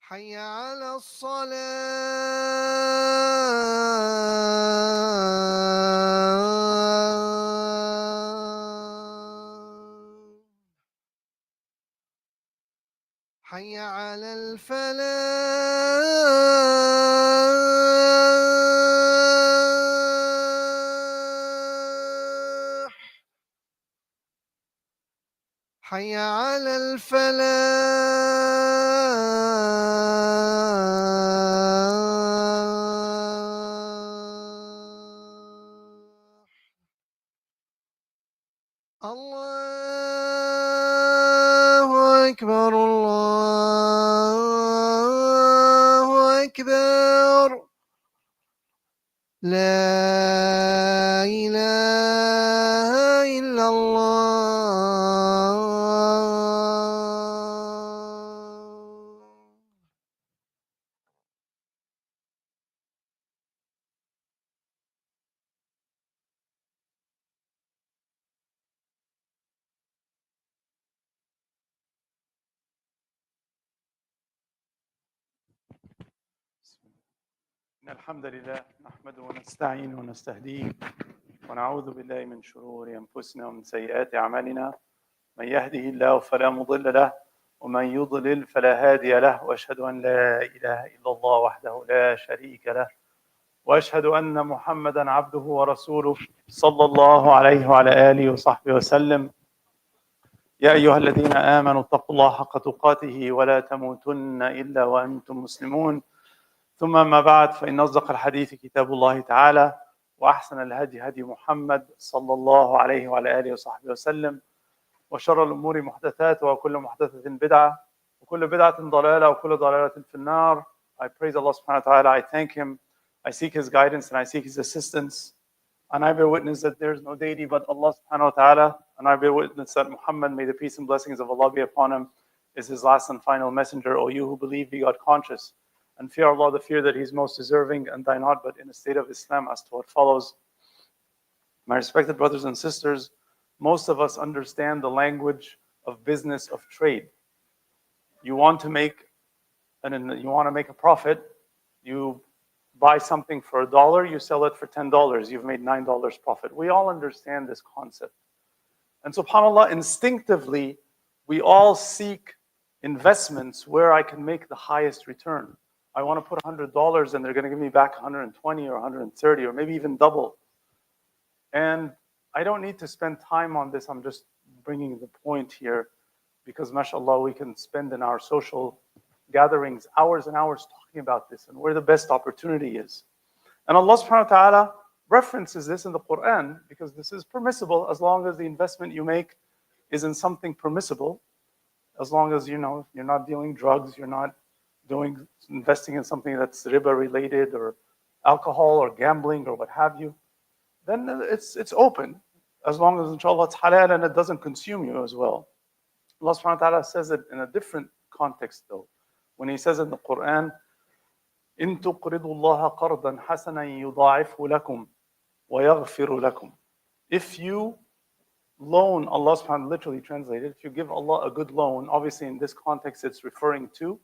حي على الصلاة حي على الفلاح حي على الفلاح الله أكبر الله أكبر لا إله إلا الله إن الحمد لله نحمده ونستعينه ونستهديه ونعوذ بالله من شرور أنفسنا ومن سيئات أعمالنا من يهده الله فلا مضل له ومن يضلل فلا هادي له وأشهد أن لا إله إلا الله وحده لا شريك له وأشهد أن محمدا عبده ورسوله صلى الله عليه وعلى آله وصحبه وسلم. يا أيها الذين آمنوا اتقوا الله حق تقاته ولا تموتن إلا وأنتم مسلمون. ثم ما بعد، فإن أصدق الحديث كتاب الله تعالى، وأحسن الهدي هدي محمد صلى الله عليه وعلى آله وصحبه وسلم، وشر الأمور محدثاتها وكل محدثة بدعة وكل بدعة ضلالة وكل ضلالة في النار. I praise Allah subhanahu wa ta'ala. I thank Him. I seek His guidance and I seek His assistance. And I bear witness that there is no deity but Allah subhanahu wa ta'ala. And I bear witness that Muhammad, may the peace and blessings of Allah be upon him, is His last and final messenger. O you who believe, be God conscious and fear Allah, the fear that He is most deserving, and die not but in a state of Islam, as to what follows. My respected brothers and sisters, most of us understand the language of business, of trade. You want to make a profit. You buy something for $1, you sell it for $10. You've made $9 profit. We all understand this concept. And subhanAllah, instinctively, we all seek investments where I can make the highest return. I want to put $100 and they're going to give me back 120 or 130 or maybe even double. And I don't need to spend time on this. I'm just bringing the point here because, mashallah, we can spend in our social gatherings hours and hours talking about this and where the best opportunity is. And Allah subhanahu wa ta'ala references this in the Quran because this is permissible as long as the investment you make is in something permissible, as long as you're not dealing drugs, you're not investing in something that's riba related or alcohol or gambling or what have you, then it's open, as long as inshallah it's halal and it doesn't consume you as well. Allah subhanahu wa ta'ala says it in a different context though, when He says in the Quran, إِن تُقْرِضُوا اللَّهَ قَرْضًا حَسَنًا يُضَاعِفْهُ لَكُمْ وَيَغْفِرُ لَكُمْ. If you loan, Allah subhanahu wa ta'ala literally translated, if you give Allah a good loan, obviously in this context it's referring to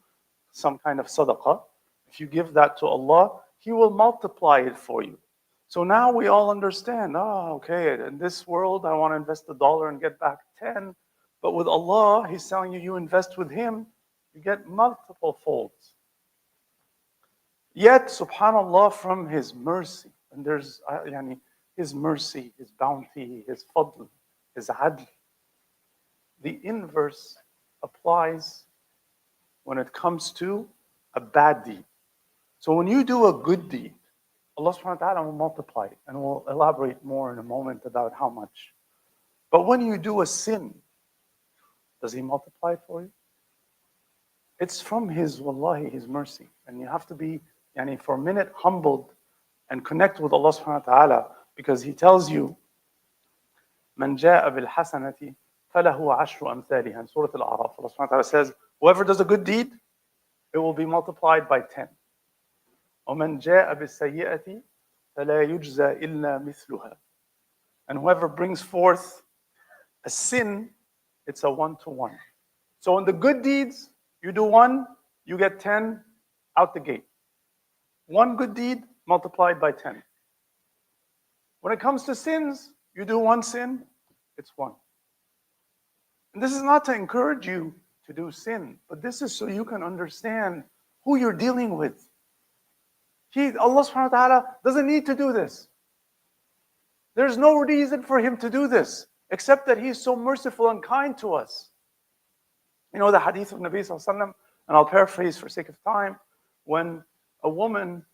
some kind of sadaqah. If you give that to Allah, He will multiply it for you. So now we all understand, okay, in this world I want to invest $1 and get back 10, but with Allah, He's telling you, you invest with Him, you get multiple folds. Yet, subhanAllah, from His mercy, and there's His mercy, His bounty, His fadl, His adl, the inverse applies when it comes to a bad deed. So when you do a good deed, Allah subhanahu wa ta'ala will multiply it, and we'll elaborate more in a moment about how much. But when you do a sin, does He multiply it for you? It's from His, wallahi, His mercy. And you have to be, for a minute, humbled and connect with Allah subhanahu wa ta'ala, because He tells you, مَنْ جَاءَ بِالْحَسَنَةِ فَلَهُ عَشْرُ أَمْثَالِهَا. In Surah Al-A'raf, Allah subhanahu wa ta'ala says, whoever does a good deed, it will be multiplied by 10. وَمَنْ جَاءَ بِالسَّيِّئَةِ فَلَا يُجْزَى إِلَّا مِثْلُهَا. And whoever brings forth a sin, it's a 1-to-1. So in the good deeds, you do 1, you get 10 out the gate. One good deed multiplied by 10. When it comes to sins, you do one sin, it's 1. And this is not to encourage you to do sin, but this is so you can understand who you're dealing with. Allah subhanahu wa ta'ala doesn't need to do this. There's no reason for him to do this, except that he's so merciful and kind to us. You know the hadith of Nabi sallallahu alaihi wasallam, and I'll paraphrase for sake of time, when a woman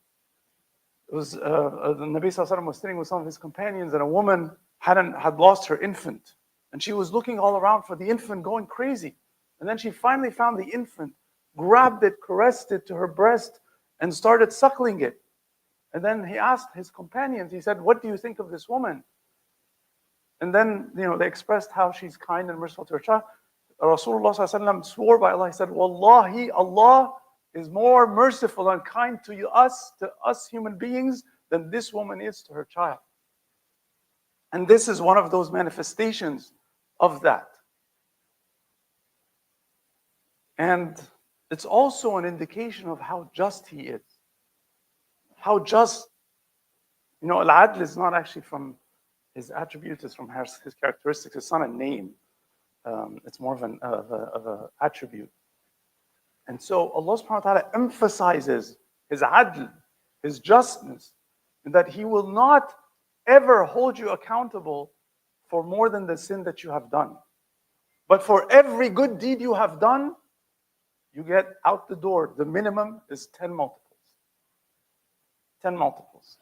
was, the Nabi sallallahu alaihi wasallam was sitting with some of his companions, and a woman had lost her infant. And she was looking all around for the infant, going crazy. And then she finally found the infant, grabbed it, caressed it to her breast, and started suckling it. And then he asked his companions, he said, what do you think of this woman? And then, they expressed how she's kind and merciful to her child. Rasulullah ﷺ swore by Allah, he said, Wallahi, Allah is more merciful and kind to us human beings than this woman is to her child. And this is one of those manifestations of that. And it's also an indication of how just he is. How just, Al-Adl is not actually from his attributes, it's from his characteristics. It's not a name. It's more of an attribute. And so Allah subhanahu wa ta'ala emphasizes his adl, his justness, and that he will not ever hold you accountable for more than the sin that you have done. But for every good deed you have done, you get out the door. The minimum is 10 multiples. 10 multiples.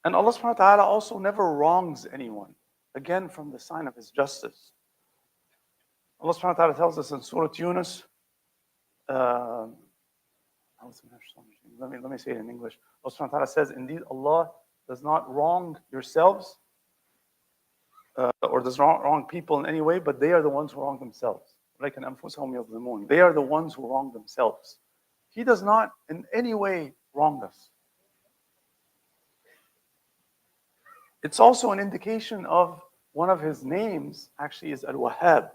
And Allah subhanahu wa ta'ala also never wrongs anyone. Again, from the sign of his justice. Allah subhanahu wa ta'ala tells us in Surah Yunus, let me say it in English. Allah subhanahu wa ta'ala says, indeed Allah does not wrong yourselves, or does not wrong people in any way, but they are the ones who wrong themselves. They are the ones who wrong themselves. He does not in any way wrong us. It's also an indication of one of his names, actually, is Al-Wahhab.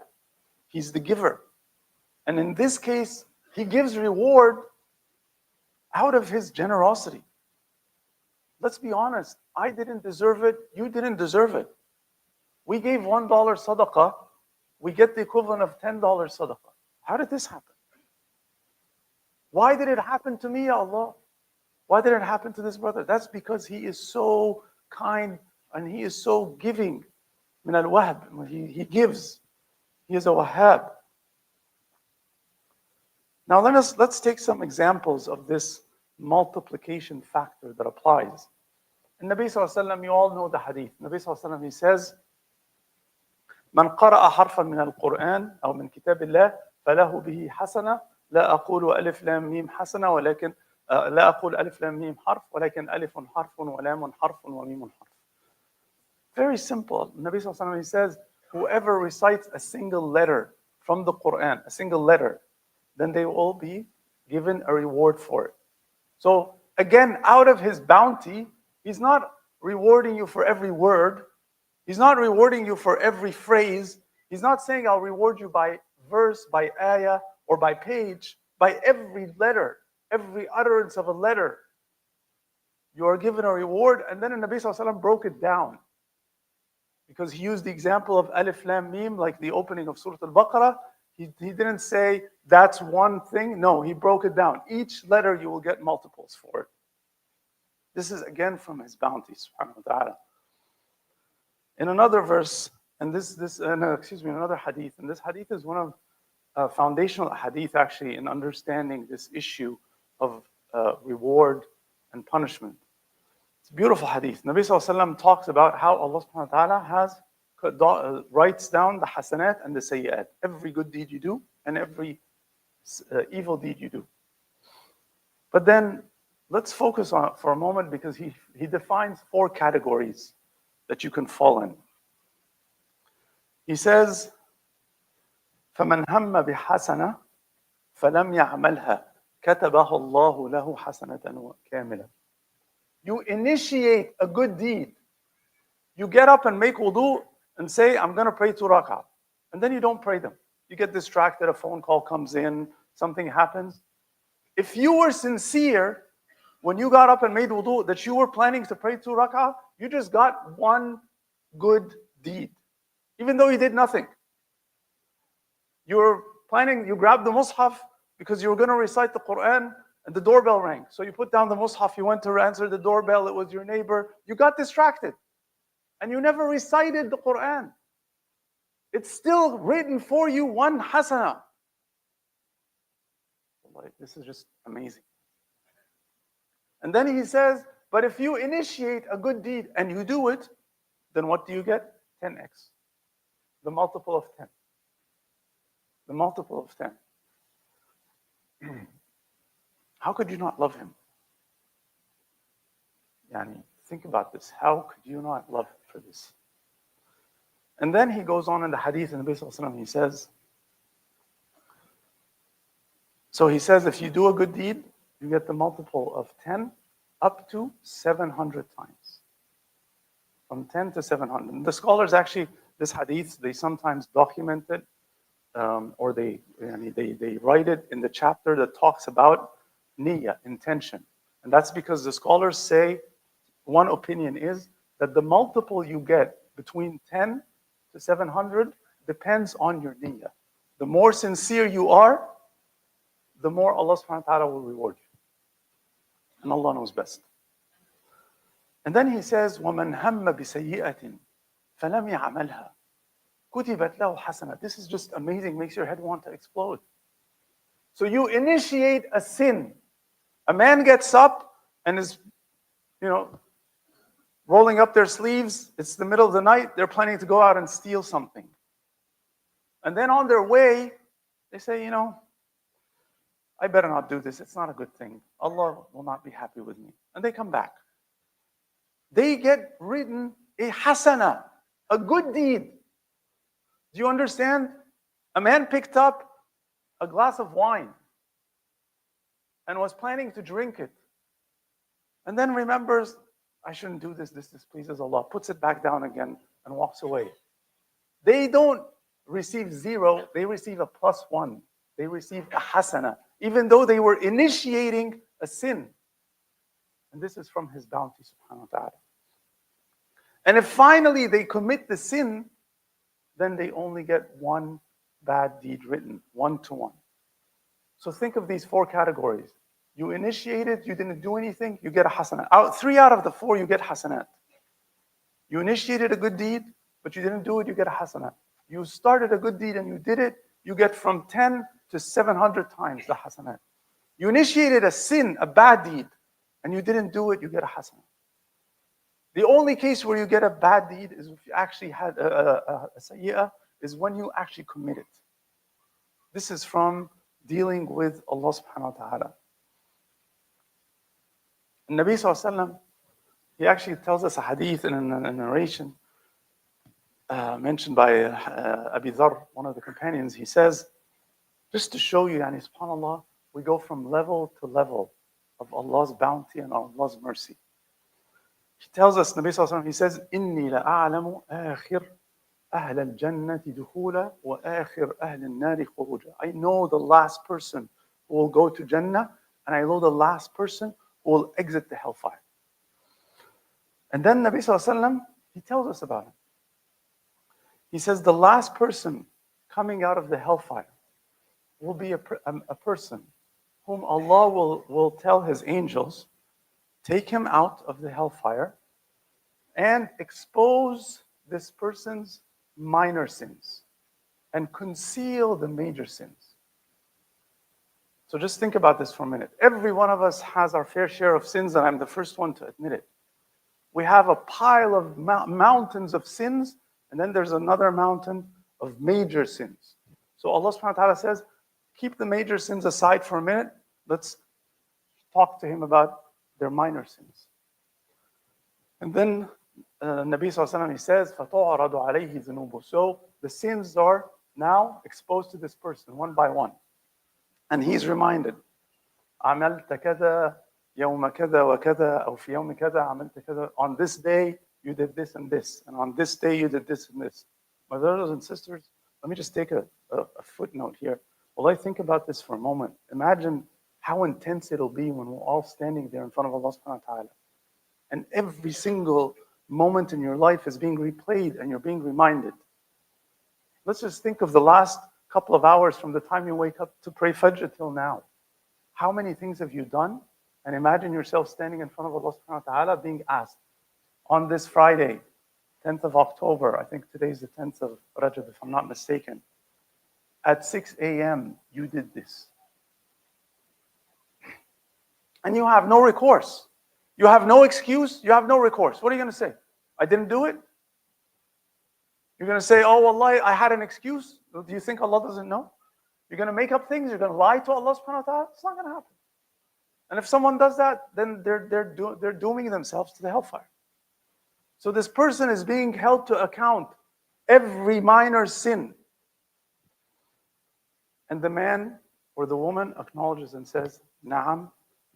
He's the giver. And in this case, he gives reward out of his generosity. Let's be honest. I didn't deserve it. You didn't deserve it. We gave $1 sadaqah. We get the equivalent of $10 sadaqah. How did this happen? Why did it happen to me, Ya Allah? Why did it happen to this brother? That's because he is so kind and he is so giving. Min al-wahb. He gives. He is a wahhab. Now let's take some examples of this multiplication factor that applies. In Nabi sallallahu alaihi wasallam, you all know the hadith. Nabi sallallahu alaihi wasallam, he says, من قرأ حرفا من القرآن أو من كتاب الله فله به حسنة لا أقول ألف لام ميم حسنة ولكن لا أقول ألف لام ميم حرف ولكن ألف حرف ولام حرف وميم حرف. Very simple. Nabi sallallahu alaihi wasallam, he says, whoever recites a single letter from the Quran, a single letter, then they will be given a reward for it. So again, out of his bounty, he's not rewarding you for every word. He's not rewarding you for every phrase. He's not saying, I'll reward you by verse, by ayah, or by page, by every letter, every utterance of a letter. You are given a reward. And then the Nabi sallallahu alaihi wasallam broke it down. Because he used the example of Alif Lam Mim, like the opening of Surah Al-Baqarah. He didn't say that's one thing. No, he broke it down. Each letter you will get multiples for it. This is again from his bounty, subhanahu wa ta'ala. In another verse, and another hadith, and this hadith is one of foundational hadith actually in understanding this issue of reward and punishment. It's a beautiful hadith. Nabi sallallahu alaihi wasallam talks about how Allah subhanahu wa ta'ala writes down the hasanat and the sayyat, every good deed you do and every evil deed you do. But then let's focus on it for a moment, because he defines 4 categories that you can fall in. He says, فَمَنْ هَمَّ بِحَسَنَةٍ فَلَمْ يَعْمَلْهَا كَتَبَهُ اللَّهُ لَهُ حَسَنَةً كَامِلَةً. You initiate a good deed. You get up and make wudu and say, I'm going to pray 2 rak'ah. And then you don't pray them. You get distracted, a phone call comes in, something happens. If you were sincere when you got up and made wudu that you were planning to pray 2 rak'ah, you just got one good deed, even though you did nothing. You were planning, you grabbed the mushaf because you were going to recite the Quran and the doorbell rang. So you put down the mushaf, you went to answer the doorbell, it was your neighbor. You got distracted and you never recited the Quran. It's still written for you one hasana. This is just amazing. And then he says, but if you initiate a good deed and you do it, then what do you get? 10x. The multiple of 10. The multiple of 10. How could you not love him? Yani, think about this. How could you not love him for this? And then he goes on in the hadith, and the Nabi he says, so he says, if you do a good deed, you get the multiple of 10 up to 700 times. From 10 to 700. And the scholars actually, this hadith, they sometimes document it, or they write it in the chapter that talks about niyyah, intention. And that's because the scholars say, one opinion is that the multiple you get between 10 to 700 depends on your niyyah. The more sincere you are, the more Allah subhanahu wa ta'ala will reward you. And Allah knows best. And then he says, وَمَنْ هَمَّ بِسَيِّئَةٍ فَلَمْ يَعْمَلْهَا كُتِبَتْ لَهُ حَسَنَةً. This is just amazing, makes your head want to explode. So you initiate a sin. A man gets up and is, rolling up their sleeves. It's the middle of the night. They're planning to go out and steal something. And then on their way, they say, I better not do this. It's not a good thing. Allah will not be happy with me. And they come back. They get written a hasana, a good deed. Do you understand? A man picked up a glass of wine and was planning to drink it. And then remembers, I shouldn't do this. This displeases Allah. Puts it back down again and walks away. They don't receive 0. They receive a +1. They receive a hasana, even though they were initiating a sin. And this is from His bounty, subhanahu wa ta'ala. And if finally they commit the sin, then they only get one bad deed written, 1-to-1. So think of these 4 categories. You initiated, you didn't do anything, you get a hasanat. 3 out of the 4, you get hasanat. You initiated a good deed, but you didn't do it, you get a hasanat. You started a good deed and you did it, you get from 10 to 700 times the hasanat. You initiated a sin, a bad deed, and you didn't do it, you get a hasanat. The only case where you get a bad deed is if you actually had a sayyi'ah, is when you actually commit it. This is from dealing with Allah subhanahu wa ta'ala. And Nabi sallallahu alayhi wa sallam, he actually tells us a hadith in a narration mentioned by Abi Dharr, one of the companions. He says, just to show you, subhanAllah, we go from level to level of Allah's bounty and Allah's mercy. He tells us, Nabi sallallahu alayhi wa sallam, he says, إِنِّي لَأَعْلَمُ آخِرْ أَهْلَ الْجَنَّةِ دُخُولًا وَآخِرْ أَهْلِ النَّارِ خُرُوجًا. I know the last person who will go to Jannah, and I know the last person who will exit the hellfire. And then Nabi sallallahu alayhi wa sallam, he tells us about it. He says the last person coming out of the hellfire will be a person whom Allah will tell His angels, take him out of the hellfire and expose this person's minor sins and conceal the major sins. So just think about this for a minute. Every one of us has our fair share of sins, and I'm the first one to admit it. We have a pile of mountains of sins, and then there's another mountain of major sins. So Allah subhanahu wa ta'ala says, keep the major sins aside for a minute. Let's talk to him about their minor sins. And then Nabi sallallahu alayhi wa sallam, he says, فَتُعْرَضُ عَلَيْهِ ذُنُوبُ. So the sins are now exposed to this person one by one. And he's reminded, عَمَلْتَ كَذَا يَوْمَ كَذَا وَكَذَا أو في يوم كذا عملت كذا. On this day you did this and this, and on this day you did this and this. My brothers and sisters, let me just take a footnote here. Well, I think about this for a moment. Imagine how intense it'll be when we're all standing there in front of Allah subhanahu wa ta'ala. And every single moment in your life is being replayed and you're being reminded. Let's just think of the last couple of hours from the time you wake up to pray Fajr till now. How many things have you done? And imagine yourself standing in front of Allah subhanahu wa ta'ala being asked on this Friday, 10th of October, I think today is the 10th of Rajab if I'm not mistaken. At 6 a.m. you did this. And you have no recourse. You have no excuse, you have no recourse. What are you going to say? I didn't do it? You're going to say, oh, wallahi, I had an excuse? Do you think Allah doesn't know? You're going to make up things? You're going to lie to Allah subhanahu wa ta'ala? It's not going to happen. And if someone does that, then they're dooming themselves to the hellfire. So this person is being held to account every minor sin. And the man or the woman acknowledges and says, Na'am,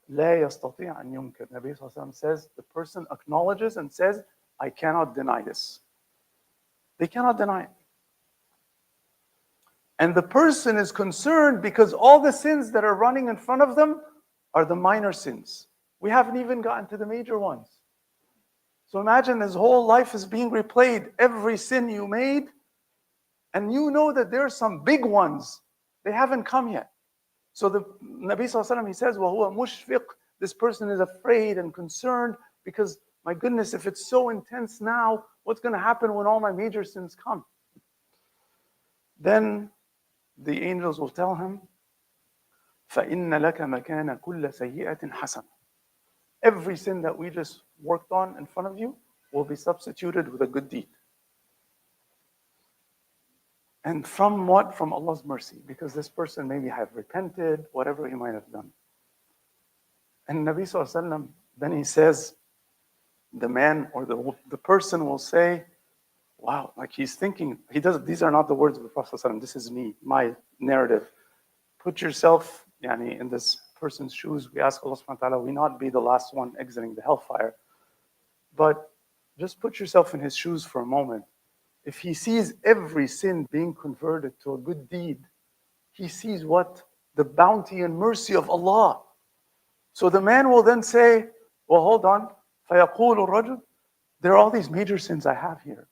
la yastati' an yunkir. Nabi sallallahu alayhi wa sallam says, the person acknowledges and says, I cannot deny this. They cannot deny it. And the person is concerned because all the sins that are running in front of them are the minor sins. We haven't even gotten to the major ones. So imagine his whole life is being replayed, every sin you made, and you know that there are some big ones. They haven't come yet. So the Nabi sallallahu alaihi wasallam, he says, وَهُوَ مُشْفِقٌ. This person is afraid and concerned because, my goodness, if it's so intense now, what's going to happen when all my major sins come? Then the angels will tell him, فَإِنَّ لَكَ مَكَانَ كُلَّ سَيِّئَةٍ حَسَنَةٍ. Every sin that we just worked on in front of you will be substituted with a good deed. And from what? From Allah's mercy. Because this person maybe have repented, whatever he might have done. And Nabi sallallahu alaihi wasallam, then he says, the man or the person will say, wow, like he's thinking, these are not the words of the Prophet sallallahu alaihi wasallam, this is me, my narrative. Put yourself in this person's shoes. We ask Allah subhanahu wa ta'ala, we not be the last one exiting the hellfire. But just put yourself in his shoes for a moment. If he sees every sin being converted to a good deed, he sees what? The bounty and mercy of Allah. So the man will then say, well, hold on. فَيَقُولُ الرَّجُلُ. There are all these major sins I have here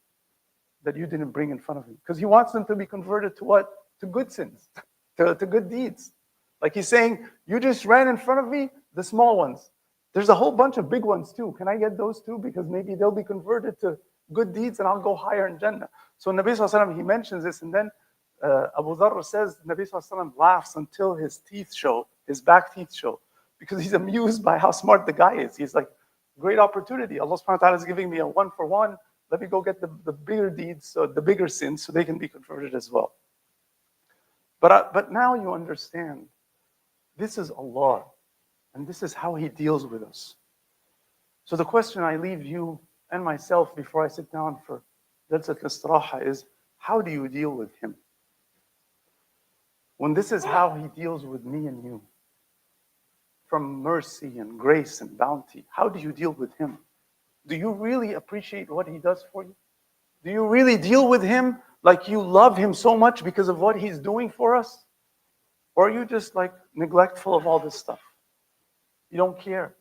that you didn't bring in front of me. Because he wants them to be converted to what? To good sins, to good deeds. Like he's saying, you just ran in front of me, the small ones. There's a whole bunch of big ones too. Can I get those too? Because maybe they'll be converted to good deeds and I'll go higher in Jannah. So Nabi sallallahu alaihi wasallam, he mentions this, and then Abu Dharr says, Nabi sallallahu alaihi wasallam laughs until his teeth show, his back teeth show, because he's amused by how smart the guy is. He's like, great opportunity. Allah subhanahu wa ta'ala is giving me a 1-for-1. Let me go get the bigger deeds, so the bigger sins, so they can be converted as well. But now you understand, this is Allah, and this is how He deals with us. So the question I leave you and myself before I sit down for Jalsat al-Istiraha is, how do you deal with Him? When this is how He deals with me and you, from mercy and grace and bounty, how do you deal with Him? Do you really appreciate what He does for you? Do you really deal with Him like you love Him so much because of what He's doing for us? Or are you just like neglectful of all this stuff? You don't care.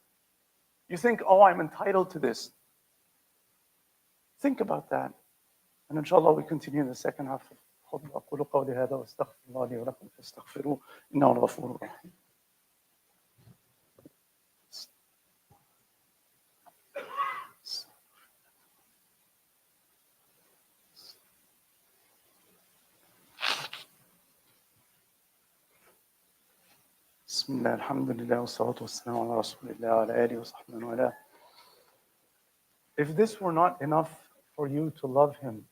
You think, oh, I'm entitled to this. Think about that. And inshallah, we continue in the second half of Khutbah. أقول قولي هذا وأستغفر الله لي ولكم فاستغفروه إنه الغفور الرحيم. بسم الله الحمد لله والصلاة والسلام على رسول الله وعلى آله وصحبه وعلى. If this were not enough for you to love Him,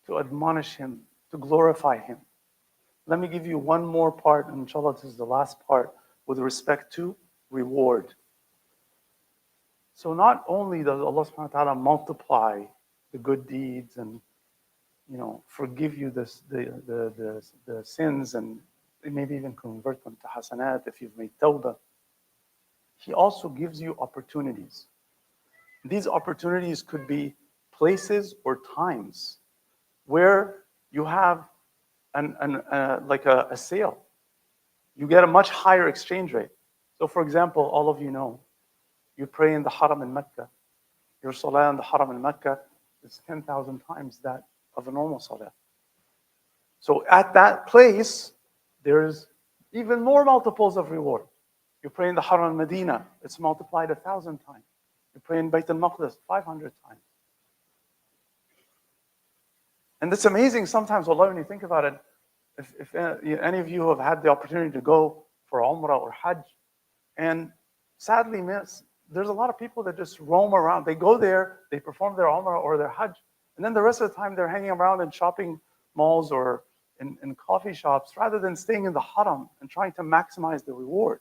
to admonish Him, to glorify Him, let me give you one more part, and inshallah this is the last part, with respect to reward. So not only does Allah subhanahu wa ta'ala multiply the good deeds and forgive you the sins and maybe even convert them to hasanat if you've made tawbah, He also gives you opportunities. These opportunities could be places or times where you have like a sale. You get a much higher exchange rate. So for example, all of you know, you pray in the Haram in Mecca. Your salah in the Haram in Mecca is 10,000 times that of a normal salah. So at that place, there's even more multiples of reward. You pray in the Haram in Medina, it's multiplied 1,000 times. You pray in Bayt al-Maqdis 500 times. And it's amazing sometimes, wallah, when you think about it, if any of you have had the opportunity to go for Umrah or Hajj, and sadly, there's a lot of people that just roam around. They go there, they perform their Umrah or their Hajj, and then the rest of the time they're hanging around in shopping malls or in coffee shops rather than staying in the Haram and trying to maximize the reward.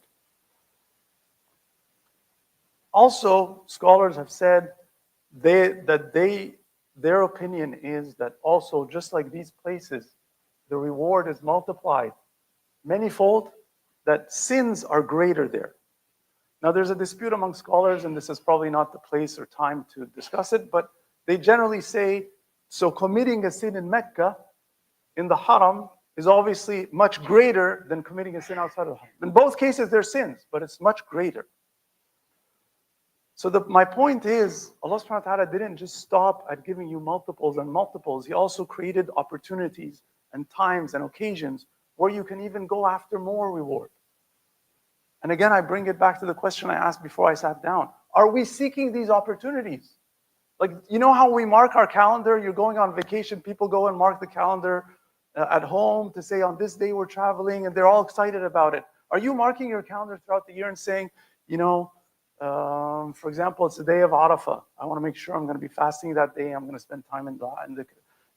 Also, scholars have said their opinion is that also, just like these places, the reward is multiplied manyfold, that sins are greater there. Now, there's a dispute among scholars, and this is probably not the place or time to discuss it, but they generally say, so committing a sin in Mecca, in the Haram, is obviously much greater than committing a sin outside of the Haram. In both cases, they're sins, but it's much greater. So my point is, Allah subhanahu wa ta'ala didn't just stop at giving you multiples and multiples. He also created opportunities and times and occasions where you can even go after more reward. And again, I bring it back to the question I asked before I sat down. Are we seeking these opportunities? Like, you know how we mark our calendar? You're going on vacation, people go and mark the calendar at home to say on this day we're traveling, and they're all excited about it. Are you marking your calendar throughout the year and saying, you know, for example, it's the day of Arafah. I want to make sure I'm going to be fasting that day. I'm going to spend time in the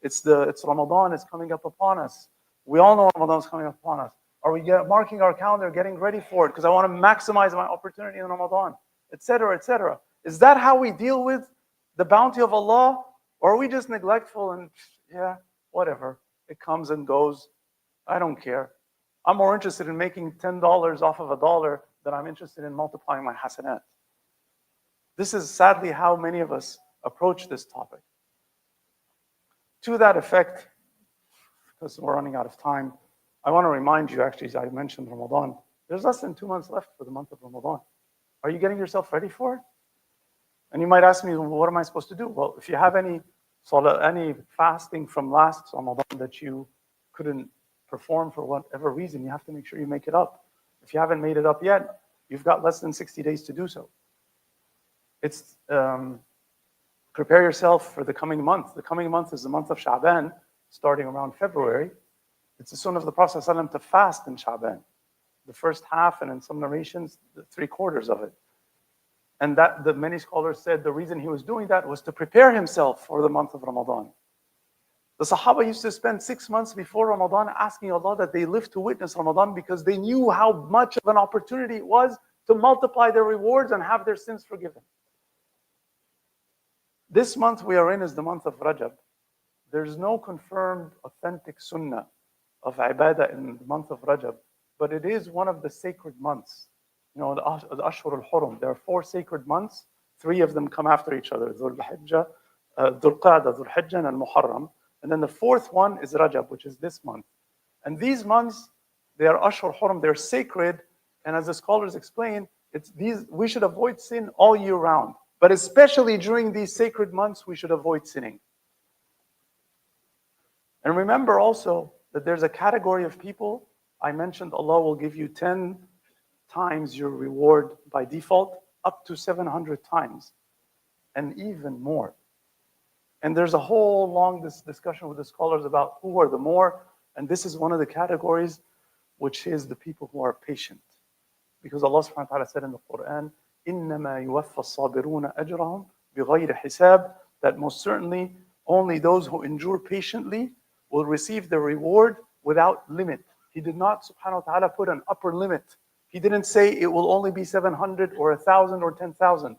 it's Ramadan, it's coming up upon us. We all know Ramadan is coming up upon us. Are we marking our calendar, getting ready for it because I want to maximize my opportunity in Ramadan, etc., etc.? Is that how we deal with the bounty of Allah? Or are we just neglectful and, yeah, whatever. It comes and goes. I don't care. I'm more interested in making $10 off of $1 than I'm interested in multiplying my hasanat. This is sadly how many of us approach this topic. To that effect, because we're running out of time, I want to remind you, actually, as I mentioned Ramadan, there's less than 2 months left for the month of Ramadan. Are you getting yourself ready for it? And you might ask me, well, what am I supposed to do? Well, if you have any fasting from last Ramadan that you couldn't perform for whatever reason, you have to make sure you make it up. If you haven't made it up yet, you've got less than 60 days to do so. It's prepare yourself for the coming month. The coming month is the month of Sha'ban, starting around February. It's the sunnah of the Prophet ﷺ to fast in Sha'ban. The first half, and in some narrations, the 3/4 of it. And that the many scholars said the reason he was doing that was to prepare himself for the month of Ramadan. The Sahaba used to spend 6 months before Ramadan asking Allah that they live to witness Ramadan because they knew how much of an opportunity it was to multiply their rewards and have their sins forgiven. This month we are in is the month of Rajab. There's no confirmed authentic sunnah of ibadah in the month of Rajab, but it is one of the sacred months. You know, the Ashhur al-Hurum. There are 4 sacred months. 3 of them come after each other: Dhul Hijjah, Dhul Qa'dah, Dhul Hijjah, and Muharram. And then the 4th one is Rajab, which is this month. And these months, they are Ashhur Hurum, they're sacred. And as the scholars explain, we should avoid sin all year round. But especially during these sacred months, we should avoid sinning. And remember also that there's a category of people, I mentioned Allah will give you 10 times your reward by default, up to 700 times, and even more. And there's a whole long discussion with the scholars about who are the more, and this is one of the categories, which is the people who are patient. Because Allah subhanahu wa ta'ala said in the Quran, إِنَّمَا يُوَفَّى الصَّابِرُونَ أَجْرَهُمْ بِغَيْرِ حِسَابٍ, that most certainly only those who endure patiently will receive the reward without limit. He did not, subhanahu wa ta'ala, put an upper limit. He didn't say it will only be 700 or 1,000 or 10,000.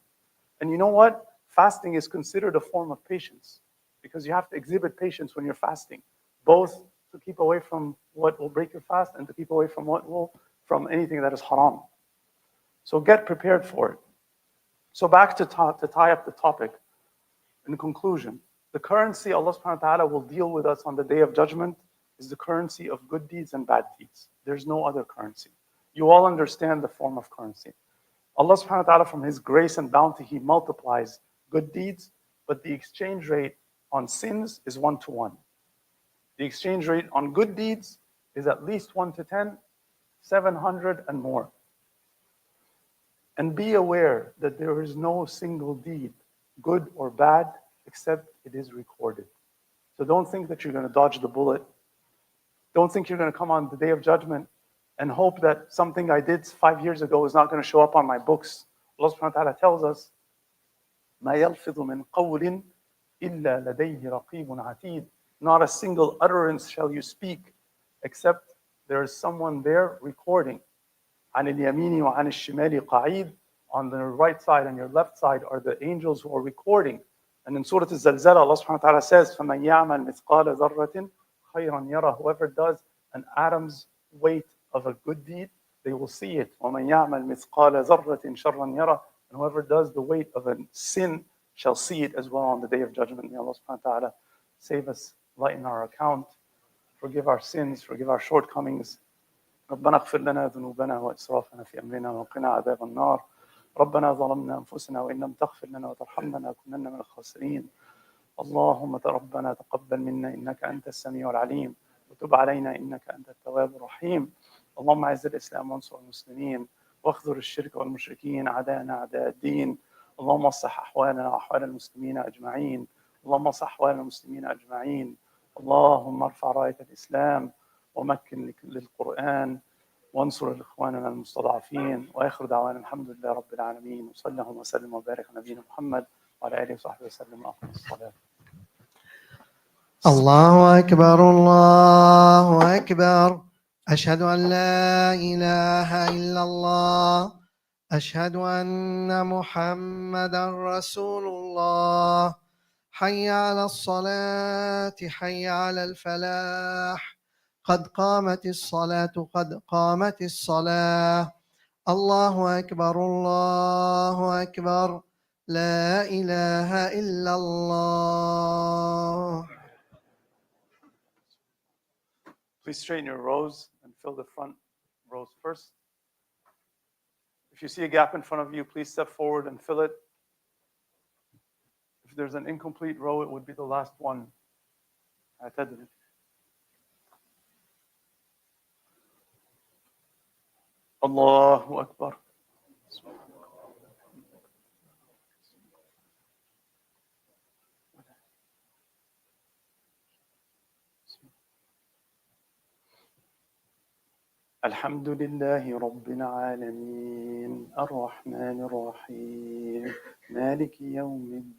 And you know what? Fasting is considered a form of patience because you have to exhibit patience when you're fasting, both to keep away from what will break your fast and to keep away from anything that is haram. So get prepared for it. So back to tie up the topic. In conclusion, the currency Allah subhanahu wa ta'ala will deal with us on the Day of Judgment is the currency of good deeds and bad deeds. There's no other currency. You all understand the form of currency. Allah subhanahu wa ta'ala, from His grace and bounty, He multiplies good deeds, but the exchange rate on sins is 1-to-1. The exchange rate on good deeds is at least 1-to-10, 700 and more. And be aware that there is no single deed, good or bad, except it is recorded. So don't think that you're going to dodge the bullet. Don't think you're going to come on the Day of Judgment and hope that something I did 5 years ago is not going to show up on my books. Allah subhanahu wa ta'ala tells us, مَا يَلْفِظُ مِنْ قَوْلٍ إِلَّا لَدَيْهِ رَقِيبٌ عَتِيدٌ. Not a single utterance shall you speak, except there is someone there recording. عَنِ الْيَمِينِ وَعَنِ الشِّمَالِ قَعِيدٌ. On the right side and your left side are the angels who are recording. And in Surah Al-Zalzala, Allah subhanahu wa ta'ala says, فَمَنْ يَعْمَلْ مِثْقَالَ ذَرَّةٍ خَيْرًا يَرَهُ. Whoever does an atom's weight of a good deed, they will see it. وَمَنْ يَعْمَلْ مِثْقَالَ ذَرَّةٍ شَرًّا يَرَهُ. And whoever does the weight of a sin shall see it as well on the Day of Judgment. May Allah subhanahu wa ta'ala save us, lighten our account, forgive our sins, forgive our shortcomings. ربنا اغفر لنا ذنوبنا وإسرافنا في أمرنا وقنا عذاب النار. ربنا ظلمنا أنفسنا وإن لم تغفر لنا وترحمنا لنكونن من الخاسرين. اللهم ربنا تقبل منا إنك أنت السميع العليم وتب علينا إنك أنت التواب الرحيم. اللهم أعز الإسلام وانصر المسلمين واخذل الشرك والمشركين أعداءنا أعداء الدين. اللهم اصلح أحوالنا وأحوال المسلمين أجمعين. اللهم اصلح أحوال المسلمين أجمعين. اللهم ارفع راية الإسلام ومكن للقرآن وانصر الإخواننا المستضعفين. وآخر دعوانا الحمد لله رب العالمين. وصلى اللهم وسلم وبارك على نبينا محمد وعلى آله وصحبه وسلم. وأقم الصلاة. الله أكبر الله أكبر. أشهد أن لا إله إلا الله. أشهد أن محمدا رسول الله. حي على الصلاة حي على الفلاح. قد قامت الصلاة قد قامت الصلاة. الله أكبر الله أكبر. لا إله إلا الله. Please straighten your rows and fill the front rows first. If you see a gap in front of you, please step forward and fill it. If there's an incomplete row, it would be the last one. اعتدل. الله أكبر. الحمد لله رب العالمين الرحمن الرحيم مالك يوم الدين